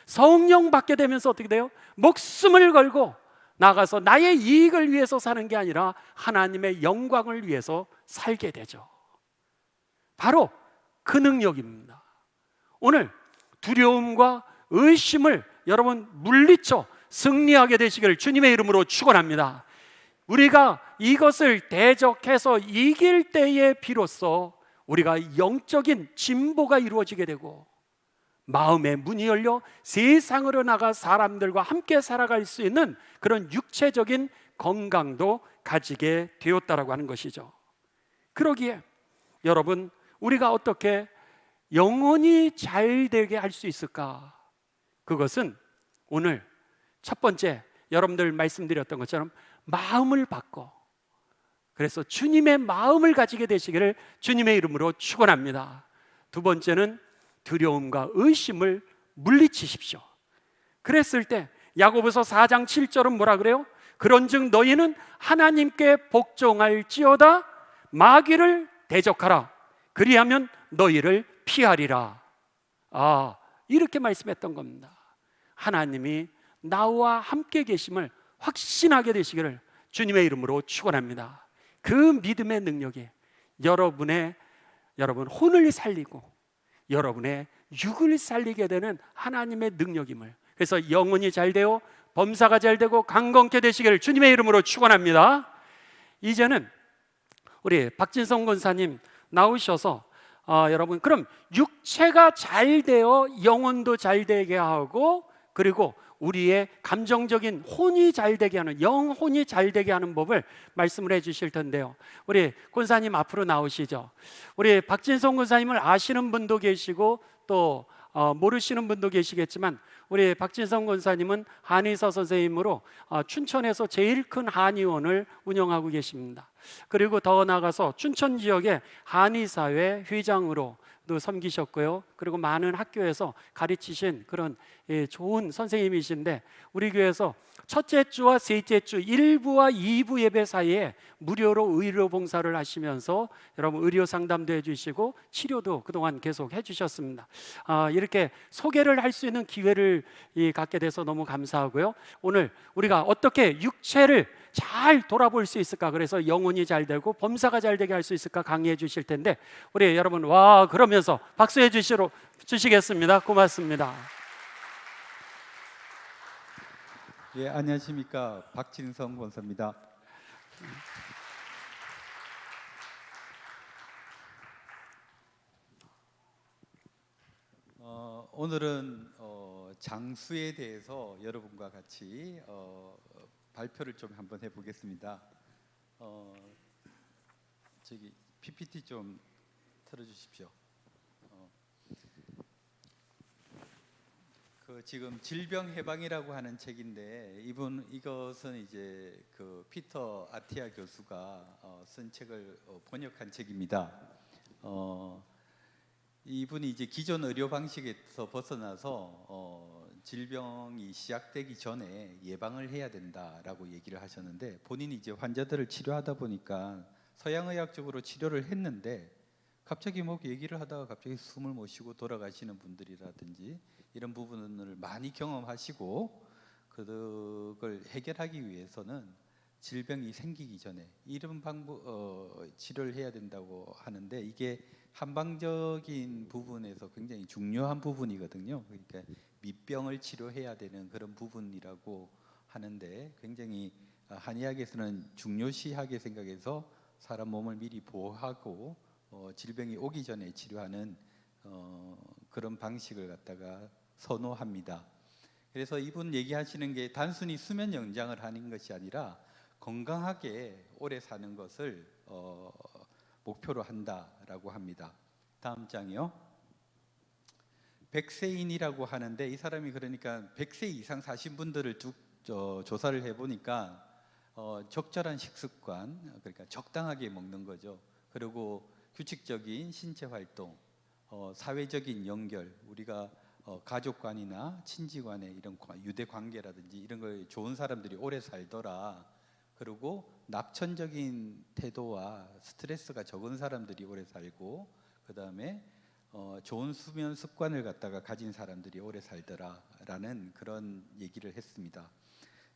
성령 받게 되면서 어떻게 돼요? 목숨을 걸고 나가서 나의 이익을 위해서 사는 게 아니라 하나님의 영광을 위해서 살게 되죠. 바로 그 능력입니다. 오늘 두려움과 의심을 여러분 물리쳐 승리하게 되시기를 주님의 이름으로 축원합니다. 우리가 이것을 대적해서 이길 때에 비로소 우리가 영적인 진보가 이루어지게 되고 마음의 문이 열려 세상으로 나가 사람들과 함께 살아갈 수 있는 그런 육체적인 건강도 가지게 되었다라고 하는 것이죠. 그러기에 여러분, 우리가 어떻게 영혼이 잘 되게 할 수 있을까? 그것은 오늘 첫 번째 여러분들 말씀드렸던 것처럼 마음을 바꿔, 그래서 주님의 마음을 가지게 되시기를 주님의 이름으로 축원합니다. 두 번째는 두려움과 의심을 물리치십시오. 그랬을 때 야고보서 4장 7절은 뭐라 그래요? 그런즉 너희는 하나님께 복종할지어다 마귀를 대적하라 그리하면 너희를 피하리라. 이렇게 말씀했던 겁니다. 하나님이 나와 함께 계심을 확신하게 되시기를 주님의 이름으로 축원합니다. 그 믿음의 능력이 여러분 혼을 살리고 여러분의 육을 살리게 되는 하나님의 능력임을, 그래서 영혼이 잘 되어 범사가 잘 되고 강건케 되시기를 주님의 이름으로 축원합니다. 이제는 우리 박진성 권사님 나오셔서 여러분, 그럼 육체가 잘 되어 영혼도 잘 되게 하고, 그리고 우리의 감정적인 혼이 잘 되게 하는, 영혼이 잘 되게 하는 법을 말씀을 해 주실 텐데요. 우리 권사님 앞으로 나오시죠. 우리 박진성 권사님을 아시는 분도 계시고 또 모르시는 분도 계시겠지만, 우리 박진성 권사님은 한의사 선생님으로 춘천에서 제일 큰 한의원을 운영하고 계십니다. 그리고 더 나아가서 춘천 지역의 한의사회 회장으로 도 섬기셨고요. 그리고 많은 학교에서 가르치신 그런 좋은 선생님이신데, 우리 교회에서 첫째 주와 셋째 주 1부와 2부 예배 사이에 무료로 의료 봉사를 하시면서 여러분 의료 상담도 해주시고 치료도 그동안 계속 해주셨습니다. 이렇게 소개를 할 수 있는 기회를 갖게 돼서 너무 감사하고요. 오늘 우리가 어떻게 육체를 잘 돌아볼 수 있을까, 그래서 영혼이 잘 되고 범사가 잘 되게 할 수 있을까 강의해 주실 텐데, 우리 여러분 그러면서 박수해 주시겠습니다. 고맙습니다. 예, 안녕하십니까, 박진성 권사입니다. 오늘은 장수에 대해서 여러분과 같이 발표를 좀 한번 해보겠습니다. 저기 PPT 좀 틀어주십시오. 지금 질병 해방이라고 하는 책인데, 이것은 이제 그 피터 아티아 교수가 쓴 책을 번역한 책입니다. 이분이 이제 기존 의료 방식에서 벗어나서 질병이 시작되기 전에 예방을 해야 된다라고 얘기를 하셨는데, 본인이 이제 환자들을 치료하다 보니까 서양의학적으로 치료를 했는데 갑자기 뭐 얘기를 하다가 갑자기 숨을 못 쉬고 돌아가시는 분들이라든지 이런 부분을 많이 경험하시고, 그걸 해결하기 위해서는 질병이 생기기 전에 이런 치료를 해야 된다고 하는데, 이게 한방적인 부분에서 굉장히 중요한 부분이거든요. 그러니까 밑병을 치료해야 되는 그런 부분이라고 하는데, 굉장히 한의학에서는 중요시하게 생각해서 사람 몸을 미리 보호하고 질병이 오기 전에 치료하는 그런 방식을 갖다가 선호합니다. 그래서 이분 얘기하시는 게 단순히 수면 연장을 하는 것이 아니라 건강하게 오래 사는 것을 목표로 한다라고 합니다. 다음 장이요. 백세인이라고 하는데, 이 사람이 그러니까 100세 이상 사신 분들을 쭉 조사를 해보니까 적절한 식습관, 그러니까 적당하게 먹는 거죠. 그리고 규칙적인 신체 활동, 사회적인 연결, 우리가 가족관이나 친지간의 이런 유대 관계라든지 이런 걸 좋은 사람들이 오래 살더라. 그리고 낙천적인 태도와 스트레스가 적은 사람들이 오래 살고, 그 다음에 좋은 수면 습관을 갖다가 가진 사람들이 오래 살더라라는 그런 얘기를 했습니다.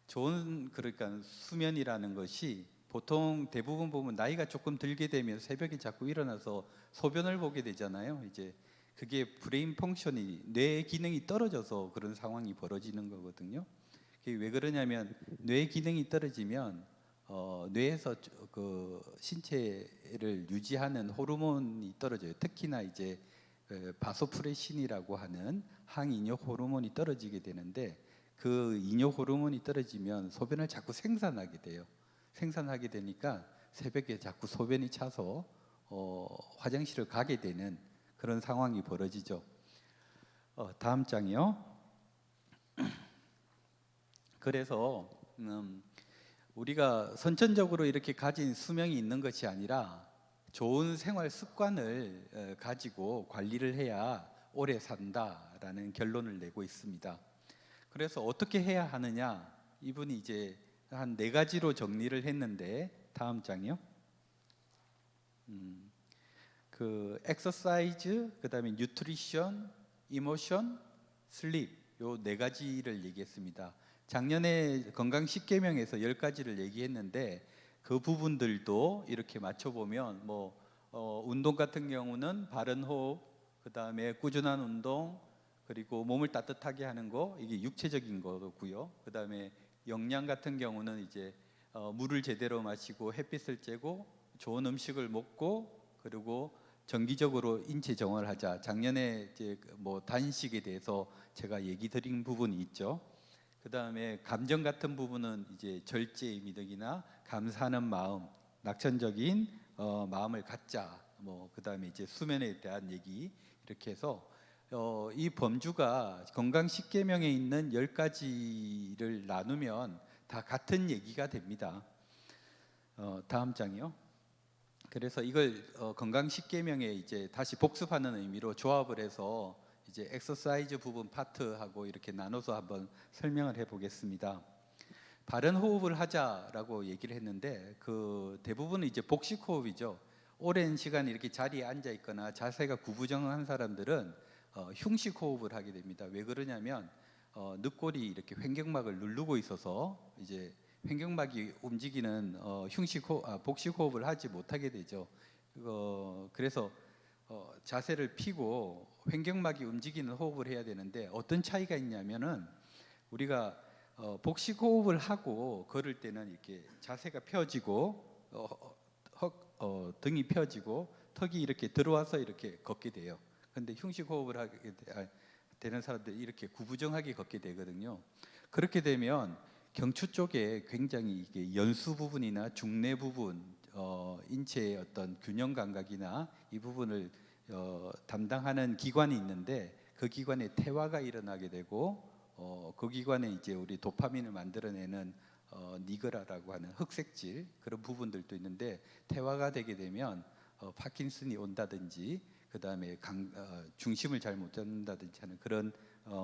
그러니까 수면이라는 것이 보통 대부분 보면 나이가 조금 들게 되면 새벽에 자꾸 일어나서 소변을 보게 되잖아요. 이제 그게 브레인 펑션이, 뇌 기능이 떨어져서 그런 상황이 벌어지는 거거든요. 그게 왜 그러냐면 뇌 기능이 떨어지면 뇌에서 그 신체를 유지하는 호르몬이 떨어져요. 특히나 이제 바소프레신이라고 하는 항이뇨 호르몬이 떨어지게 되는데, 그 이뇨 호르몬이 떨어지면 소변을 자꾸 생산하게 돼요. 생산하게 되니까 새벽에 자꾸 소변이 차서 화장실을 가게 되는 그런 상황이 벌어지죠. 다음 장이요. 그래서 우리가 선천적으로 이렇게 가진 수명이 있는 것이 아니라 좋은 생활 습관을 가지고 관리를 해야 오래 산다라는 결론을 내고 있습니다. 그래서 어떻게 해야 하느냐, 이분이 이제 한 4가지로 정리를 했는데, 다음 장이요. 그 엑서사이즈, 그다음에 뉴트리션, 이모션, 슬립, 요 4가지를 얘기했습니다. 작년에 건강 10계명에서 10가지를 얘기했는데, 그 부분들도 이렇게 맞춰보면 운동 같은 경우는 바른 호흡, 그다음에 꾸준한 운동, 그리고 몸을 따뜻하게 하는 거, 이게 육체적인 거고요. 그다음에 영양 같은 경우는 이제 물을 제대로 마시고 햇빛을 쬐고 좋은 음식을 먹고, 그리고 정기적으로 인체 정화를 하자. 작년에 이제 단식에 대해서 제가 얘기 드린 부분이 있죠. 그다음에 감정 같은 부분은 이제 절제의 미덕이나 감사하는 마음, 낙천적인 마음을 갖자. 그다음에 이제 수면에 대한 얘기, 이렇게 해서 이 범주가 건강 10계명에 있는 10가지를 나누면 다 같은 얘기가 됩니다. 다음 장이요. 그래서 이걸 건강 10계명에 이제 다시 복습하는 의미로 조합을 해서 이제 엑서사이즈 부분 파트하고 이렇게 나눠서 한번 설명을 해보겠습니다. 바른 호흡을 하자라고 얘기를 했는데, 그 대부분은 이제 복식 호흡이죠. 오랜 시간 이렇게 자리에 앉아 있거나 자세가 구부정한 사람들은 흉식 호흡을 하게 됩니다. 왜 그러냐면 늑골이 이렇게 횡격막을 누르고 있어서 이제 횡격막이 움직이는 복식 호흡을 하지 못하게 되죠. 그래서 자세를 피고 횡격막이 움직이는 호흡을 해야 되는데, 어떤 차이가 있냐면은 우리가 복식 호흡을 하고 걸을 때는 이렇게 자세가 펴지고 등이 펴지고 턱이 이렇게 들어와서 이렇게 걷게 돼요. 근데 흉식 호흡을 하게 되는 사람들이 이렇게 구부정하게 걷게 되거든요. 그렇게 되면 경추 쪽에 굉장히 이게 연수 부분이나 중내 부분, 인체의 어떤 균형 감각이나 이 부분을 담당하는 기관이 있는데, 그 기관에 퇴화가 일어나게 되고, 그 기관에 이제 우리 도파민을 만들어내는 니그라라고 하는 흑색질, 그런 부분들도 있는데, 퇴화가 되게 되면 파킨슨이 온다든지, 그 다음에 중심을 잘 못 잡는다든지 하는 그런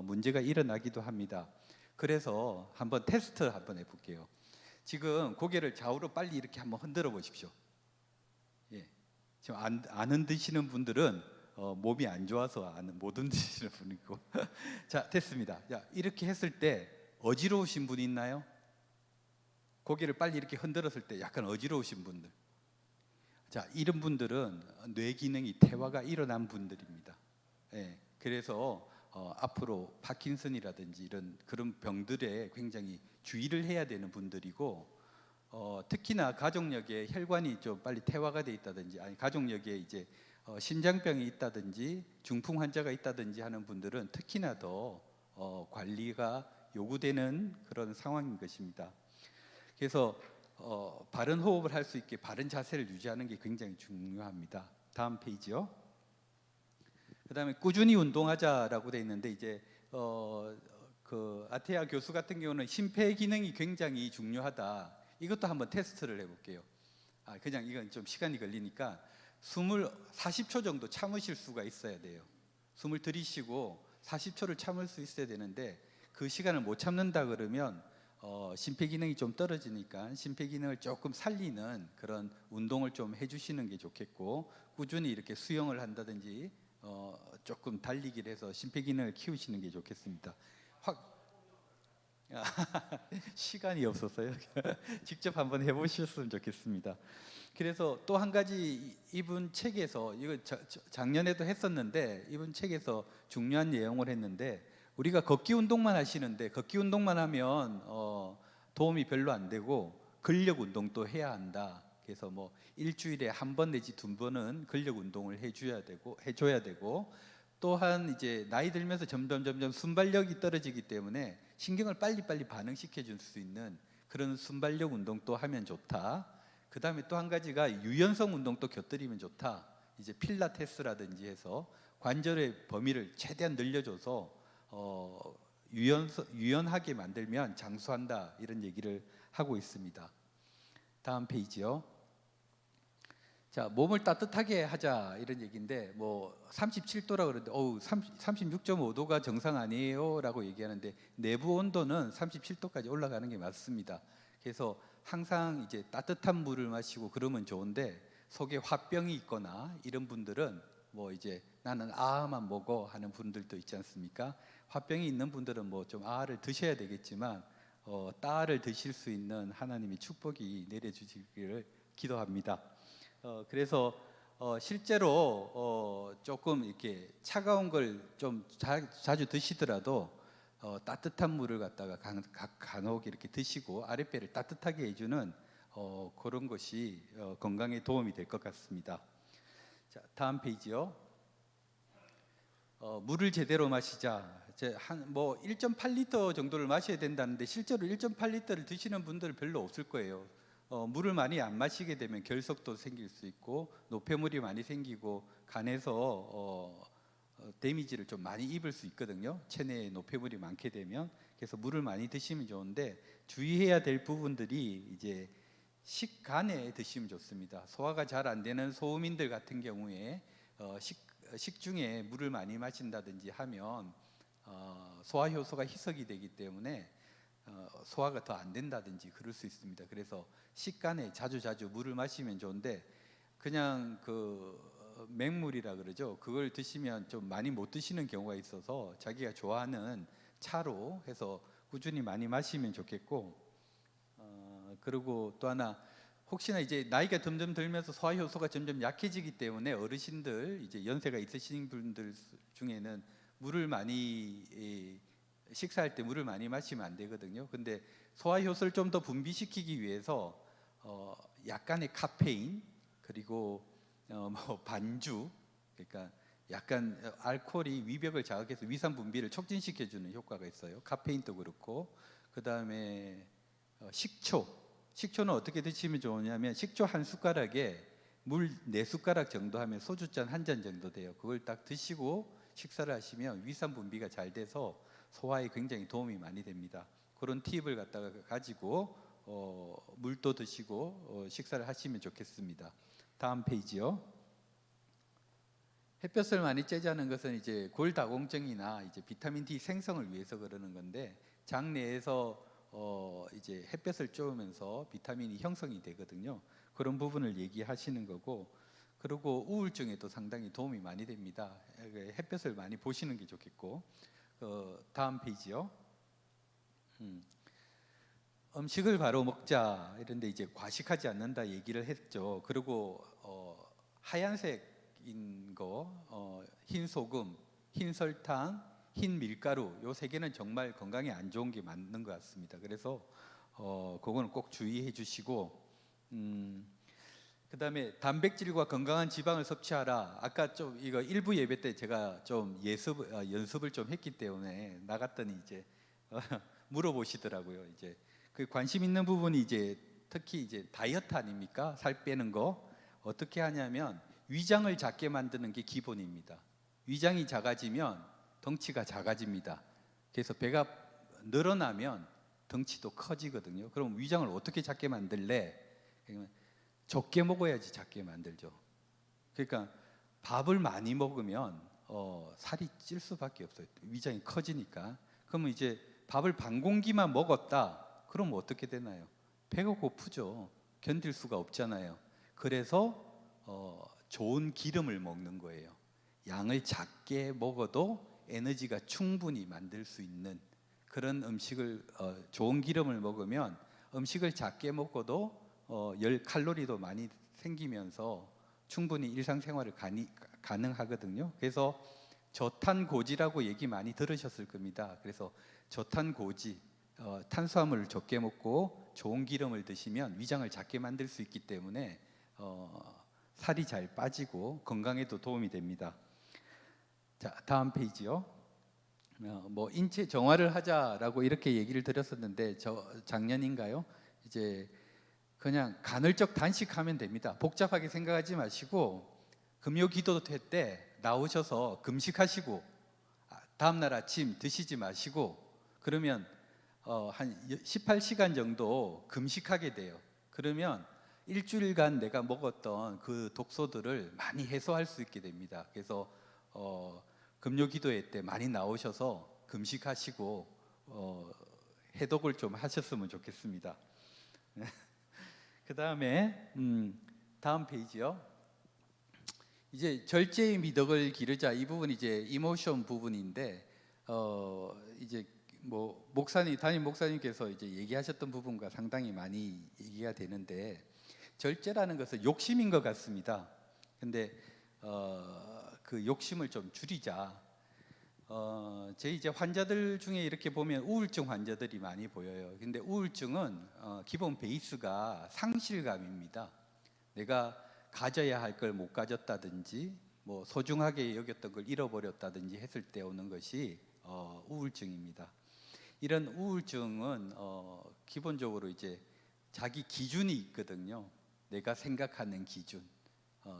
문제가 일어나기도 합니다. 그래서 한번 테스트 한번 해볼게요. 지금 고개를 좌우로 빨리 이렇게 한번 흔들어 보십시오. 예. 지금 안 흔드시는 분들은 몸이 안 좋아서 못 흔드시는 분이고. 자, 됐습니다. 자, 이렇게 했을 때 어지러우신 분이 있나요? 고개를 빨리 이렇게 흔들었을 때 약간 어지러우신 분들. 자, 이런 분들은 뇌 기능이 퇴화가 일어난 분들입니다. 예. 그래서 앞으로 파킨슨이라든지 이런 그런 병들에 굉장히 주의를 해야 되는 분들이고, 특히나 가족력에 혈관이 좀 빨리 퇴화가 돼 있다든지, 아니 가족력에 이제 심장병이 있다든지 중풍 환자가 있다든지 하는 분들은 특히나 더 관리가 요구되는 그런 상황인 것입니다. 그래서 바른 호흡을 할 수 있게 바른 자세를 유지하는 게 굉장히 중요합니다. 다음 페이지요. 그다음에 꾸준히 운동하자라고 돼 있는데, 이제 그 아테아 교수 같은 경우는 심폐 기능이 굉장히 중요하다. 이것도 한번 테스트를 해볼게요. 그냥 이건 좀 시간이 걸리니까 숨을 40초 정도 참으실 수가 있어야 돼요. 숨을 들이쉬고 40초를 참을 수 있어야 되는데, 그 시간을 못 참는다 그러면 심폐 기능이 좀 떨어지니까 심폐 기능을 조금 살리는 그런 운동을 좀 해주시는 게 좋겠고, 꾸준히 이렇게 수영을 한다든지 조금 달리기를 해서 심폐 기능을 키우시는 게 좋겠습니다. 시간이 없어서요. 직접 한번 해보셨으면 좋겠습니다. 그래서 또 한 가지, 이분 책에서 이거 작년에도 했었는데, 이분 책에서 중요한 내용을 했는데, 우리가 걷기 운동만 하시는데 걷기 운동만 하면 도움이 별로 안 되고 근력 운동도 해야 한다. 그래서 일주일에 한 번 내지 2번은 근력 운동을 해줘야 되고 또한 이제 나이 들면서 점점 순발력이 떨어지기 때문에 신경을 빨리빨리 반응시켜 줄 수 있는 그런 순발력 운동도 하면 좋다. 그 다음에 또 한 가지가 유연성 운동도 곁들이면 좋다. 이제 필라테스라든지 해서 관절의 범위를 최대한 늘려줘서 유연하게 만들면 장수한다, 이런 얘기를 하고 있습니다. 다음 페이지요. 자, 몸을 따뜻하게 하자, 이런 얘기인데, 뭐 37도라 그러는데 36.5도가 정상 아니에요라고 얘기하는데, 내부 온도는 37도까지 올라가는 게 맞습니다. 그래서 항상 이제 따뜻한 물을 마시고 그러면 좋은데, 속에 화병이 있거나 이런 분들은 뭐 이제 나는 아만 먹어 하는 분들도 있지 않습니까? 화병이 있는 분들은 뭐 좀 아를 드셔야 되겠지만 따를 드실 수 있는 하나님의 축복이 내려주시기를 기도합니다. 그래서 실제로 조금 이렇게 차가운 걸 좀 자주 드시더라도 따뜻한 물을 갖다가 간혹 이렇게 드시고 아랫배를 따뜻하게 해주는 그런 것이 건강에 도움이 될 것 같습니다. 자, 다음 페이지요. 물을 제대로 마시자. 뭐 1.8리터 정도를 마셔야 된다는데, 실제로 1.8리터를 드시는 분들 별로 없을 거예요. 물을 많이 안 마시게 되면 결석도 생길 수 있고 노폐물이 많이 생기고 간에서 데미지를 좀 많이 입을 수 있거든요. 체내에 노폐물이 많게 되면. 그래서 물을 많이 드시면 좋은데, 주의해야 될 부분들이 이제 식간에 드시면 좋습니다. 소화가 잘 안 되는 소음인들 같은 경우에 식중에 물을 많이 마신다든지 하면 소화 효소가 희석이 되기 때문에 소화가 더 안 된다든지 그럴 수 있습니다. 그래서 식간에 자주 물을 마시면 좋은데, 그냥 그 맹물이라 그러죠. 그걸 드시면 좀 많이 못 드시는 경우가 있어서 자기가 좋아하는 차로 해서 꾸준히 많이 마시면 좋겠고, 그리고 또 하나, 혹시나 이제 나이가 점점 들면서 소화 효소가 점점 약해지기 때문에 어르신들, 이제 연세가 있으신 분들 중에는 물을 많이 식사할 때 물을 많이 마시면 안 되거든요. 근데 소화 효소를 좀 더 분비시키기 위해서 약간의 카페인, 그리고 뭐 반주, 그러니까 약간 알코올이 위벽을 자극해서 위산 분비를 촉진시켜 주는 효과가 있어요. 카페인도 그렇고, 그 다음에 식초는 어떻게 드시면 좋으냐면, 식초 한 숟가락에 물 4숟가락 정도 하면 소주잔 한 잔 정도 돼요. 그걸 딱 드시고 식사를 하시면 위산 분비가 잘 돼서 소화에 굉장히 도움이 많이 됩니다. 그런 팁을 갖다가 가지고 물도 드시고 식사를 하시면 좋겠습니다. 다음 페이지요. 햇볕을 많이 쬐자는 것은 이제 골다공증이나 이제 비타민 D 생성을 위해서 그러는 건데, 장내에서 이제 햇볕을 쬐우면서 비타민이 형성이 되거든요. 그런 부분을 얘기하시는 거고, 그리고 우울증에도 상당히 도움이 많이 됩니다. 햇볕을 많이 보시는 게 좋겠고, 다음 페이지요. 음식을 바로 먹자, 이런데 이제 과식하지 않는다 얘기를 했죠. 그리고 하얀색인 거, 흰 소금, 흰 설탕, 흰 밀가루, 요 세 개는 정말 건강에 안 좋은 게 맞는 것 같습니다. 그래서 그거는 꼭 주의해 주시고, 그다음에 단백질과 건강한 지방을 섭취하라. 아까 좀 이거 일부 예배 때 제가 좀 연습을 좀 했기 때문에 나갔더니 이제 물어보시더라고요. 이제 그 관심 있는 부분이 이제 특히 이제 다이어트 아닙니까? 살 빼는 거 어떻게 하냐면, 위장을 작게 만드는 게 기본입니다. 위장이 작아지면 덩치가 작아집니다. 그래서 배가 늘어나면 덩치도 커지거든요. 그럼 위장을 어떻게 작게 만들래? 적게 먹어야지 작게 만들죠. 그러니까 밥을 많이 먹으면 살이 찔 수밖에 없어요. 위장이 커지니까. 그러면 이제 밥을 반 공기만 먹었다, 그럼 어떻게 되나요? 배가 고프죠. 견딜 수가 없잖아요. 그래서 좋은 기름을 먹는 거예요. 양을 작게 먹어도 에너지가 충분히 만들 수 있는 그런 음식을, 좋은 기름을 먹으면 음식을 작게 먹어도 칼로리도 많이 생기면서 충분히 일상생활을 가능하거든요. 그래서 저탄고지라고 얘기 많이 들으셨을 겁니다. 그래서 저탄고지, 탄수화물을 적게 먹고 좋은 기름을 드시면 위장을 작게 만들 수 있기 때문에 살이 잘 빠지고 건강에도 도움이 됩니다. 자, 다음 페이지요. 뭐 인체 정화를 하자라고 이렇게 얘기를 드렸었는데 작년인가요? 이제 그냥 간헐적 단식하면 됩니다. 복잡하게 생각하지 마시고 금요 기도 때 나오셔서 금식하시고 다음 날 아침 드시지 마시고 그러면 한 18시간 정도 금식하게 돼요. 그러면 일주일간 내가 먹었던 그 독소들을 많이 해소할 수 있게 됩니다. 그래서 금요 기도회 때 많이 나오셔서 금식하시고 해독을 좀 하셨으면 좋겠습니다. 그 다음에 다음 페이지요. 이제 절제의 미덕을 기르자, 이 부분 이제 이모션 부분인데 이제 뭐 담임 목사님께서 이제 얘기하셨던 부분과 상당히 많이 얘기가 되는데, 절제라는 것은 욕심인 것 같습니다. 근데 그 욕심을 좀 줄이자. 제 이제 환자들 중에 이렇게 보면 우울증 환자들이 많이 보여요. 근데 우울증은 기본 베이스가 상실감입니다. 내가 가져야 할 걸 못 가졌다든지 뭐 소중하게 여겼던 걸 잃어버렸다든지 했을 때 오는 것이 우울증입니다. 이런 우울증은 기본적으로 이제 자기 기준이 있거든요. 내가 생각하는 기준,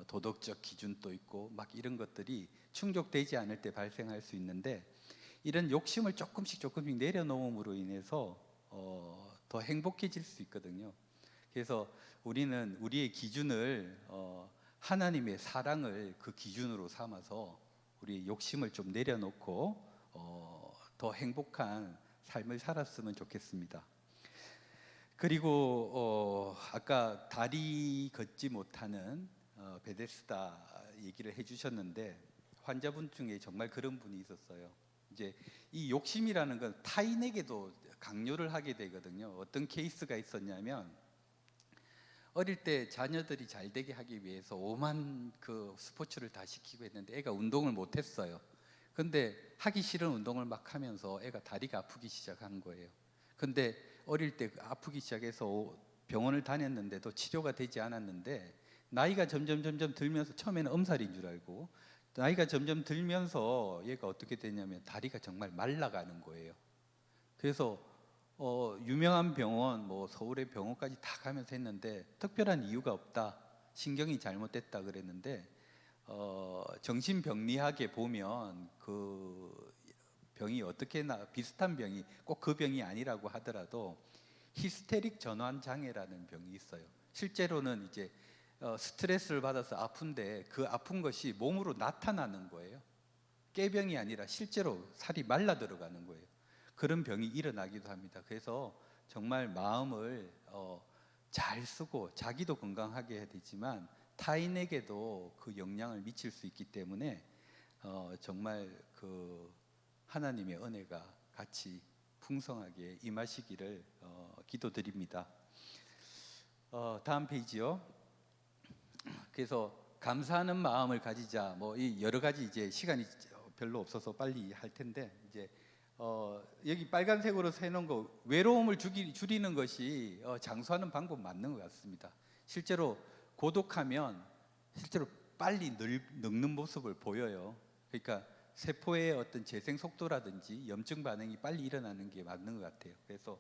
도덕적 기준도 있고 막 이런 것들이 충족되지 않을 때 발생할 수 있는데, 이런 욕심을 조금씩 내려놓음으로 인해서 더 행복해질 수 있거든요. 그래서 우리는 우리의 기준을 하나님의 사랑을 그 기준으로 삼아서 우리 욕심을 좀 내려놓고 더 행복한 삶을 살았으면 좋겠습니다. 그리고 아까 다리 걷지 못하는 베데스다 얘기를 해주셨는데, 환자분 중에 정말 그런 분이 있었어요. 이제 이 욕심이라는 건 타인에게도 강요를 하게 되거든요. 어떤 케이스가 있었냐면, 어릴 때 자녀들이 잘 되게 하기 위해서 오만 그 스포츠를 다 시키고 했는데 애가 운동을 못 했어요. 근데 하기 싫은 운동을 막 하면서 애가 다리가 아프기 시작한 거예요. 근데 어릴 때 아프기 시작해서 병원을 다녔는데도 치료가 되지 않았는데, 나이가 점점 들면서 처음에는 엄살인 줄 알고, 나이가 점점 들면서 얘가 어떻게 되냐면 다리가 정말 말라가는 거예요. 그래서 유명한 병원, 뭐 서울의 병원까지 다 가면서 했는데 특별한 이유가 없다, 신경이 잘못됐다 그랬는데, 정신병리학에 보면 그 병이 어떻게나 비슷한 병이 꼭 그 병이 아니라고 하더라도 히스테릭 전환 장애라는 병이 있어요. 실제로는 이제 스트레스를 받아서 아픈데 그 아픈 것이 몸으로 나타나는 거예요. 깨병이 아니라 실제로 살이 말라 들어가는 거예요. 그런 병이 일어나기도 합니다. 그래서 정말 마음을 잘 쓰고 자기도 건강하게 해야 되지만 타인에게도 그 영향을 미칠 수 있기 때문에 정말 그 하나님의 은혜가 같이 풍성하게 임하시기를 기도드립니다. 다음 페이지요. 그래서 감사하는 마음을 가지자. 뭐 이 여러 가지 이제 시간이 별로 없어서 빨리 할 텐데, 이제 여기 빨간색으로 세놓은 거, 외로움을 줄이는 것이 장수하는 방법 맞는 것 같습니다. 실제로 고독하면 실제로 빨리 늙는 모습을 보여요. 그러니까 세포의 어떤 재생 속도라든지 염증 반응이 빨리 일어나는 게 맞는 것 같아요. 그래서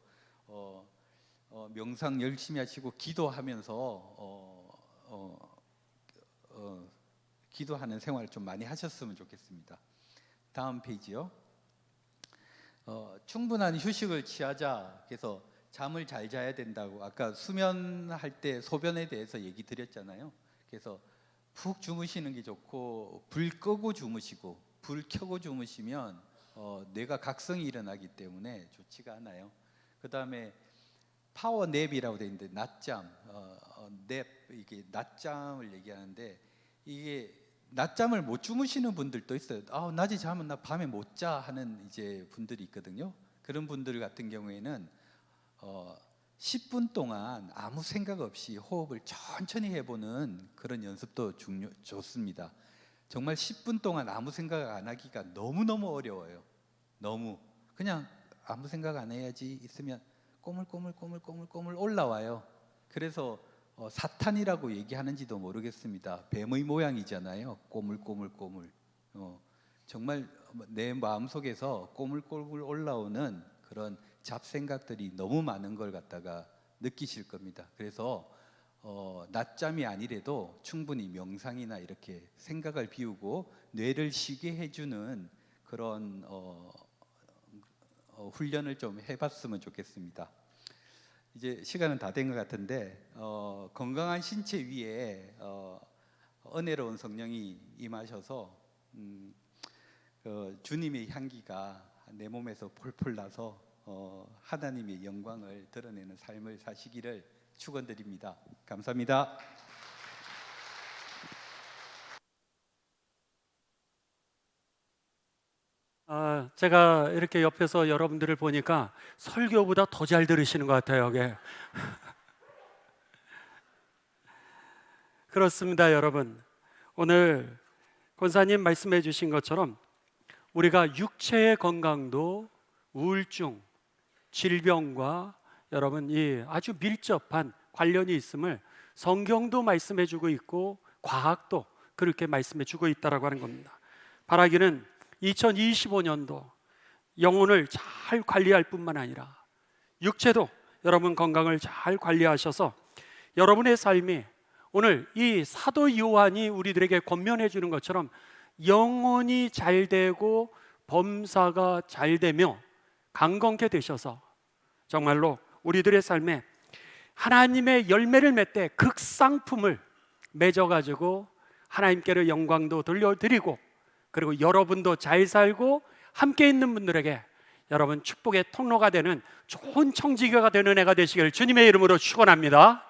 명상 열심히 하시고 기도하면서 기도하는 생활을 좀 많이 하셨으면 좋겠습니다. 다음 페이지요. 충분한 휴식을 취하자. 그래서 잠을 잘 자야 된다고 아까 수면할 때 소변에 대해서 얘기 드렸잖아요. 그래서 푹 주무시는 게 좋고, 불 끄고 주무시고 불 켜고 주무시면 뇌가 각성이 일어나기 때문에 좋지가 않아요. 그 다음에 파워냅이라고 되어 있는데 낮잠, 냅, 이게 낮잠을 얘기하는데, 이게 낮잠을 못 주무시는 분들도 있어요. 낮에 자면 나 밤에 못 자 하는 이제 분들이 있거든요. 그런 분들 같은 경우에는 10분 동안 아무 생각 없이 호흡을 천천히 해보는 그런 연습도 좋습니다. 정말 10분 동안 아무 생각 안 하기가 너무너무 어려워요. 너무 그냥 아무 생각 안 해야지 있으면 꼬물꼬물 올라와요. 그래서 사탄이라고 얘기하는지도 모르겠습니다. 뱀의 모양이잖아요. 꼬물. 정말 내 마음속에서 꼬물꼬물 올라오는 그런 잡생각들이 너무 많은 걸 갖다가 느끼실 겁니다. 그래서 낮잠이 아니래도 충분히 명상이나 이렇게 생각을 비우고 뇌를 쉬게 해주는 그런 훈련을 좀 해봤으면 좋겠습니다. 이제 시간은 다 된 것 같은데 건강한 신체 위에 은혜로운 성령이 임하셔서 주님의 향기가 내 몸에서 폴폴 나서 하나님의 영광을 드러내는 삶을 사시기를 축원드립니다. 감사합니다. 제가 이렇게 옆에서 여러분들을 보니까 설교보다 더 잘 들으시는 것 같아요. 이게. 그렇습니다, 여러분. 오늘 권사님 말씀해 주신 것처럼 우리가 육체의 건강도 우울증, 질병과 여러분 이 아주 밀접한 관련이 있음을 성경도 말씀해 주고 있고 과학도 그렇게 말씀해 주고 있다라고 하는 겁니다. 바라기는 2025년도 영혼을 잘 관리할 뿐만 아니라 육체도 여러분 건강을 잘 관리하셔서 여러분의 삶이 오늘 이 사도 요한이 우리들에게 권면해 주는 것처럼 영혼이 잘 되고 범사가 잘 되며 강건케 되셔서 정말로 우리들의 삶에 하나님의 열매를 맺되 극상품을 맺어가지고 하나님께로 영광도 돌려드리고 그리고 여러분도 잘 살고 함께 있는 분들에게 여러분 축복의 통로가 되는 좋은 청지기가 되는 애가 되시기를 주님의 이름으로 축원합니다.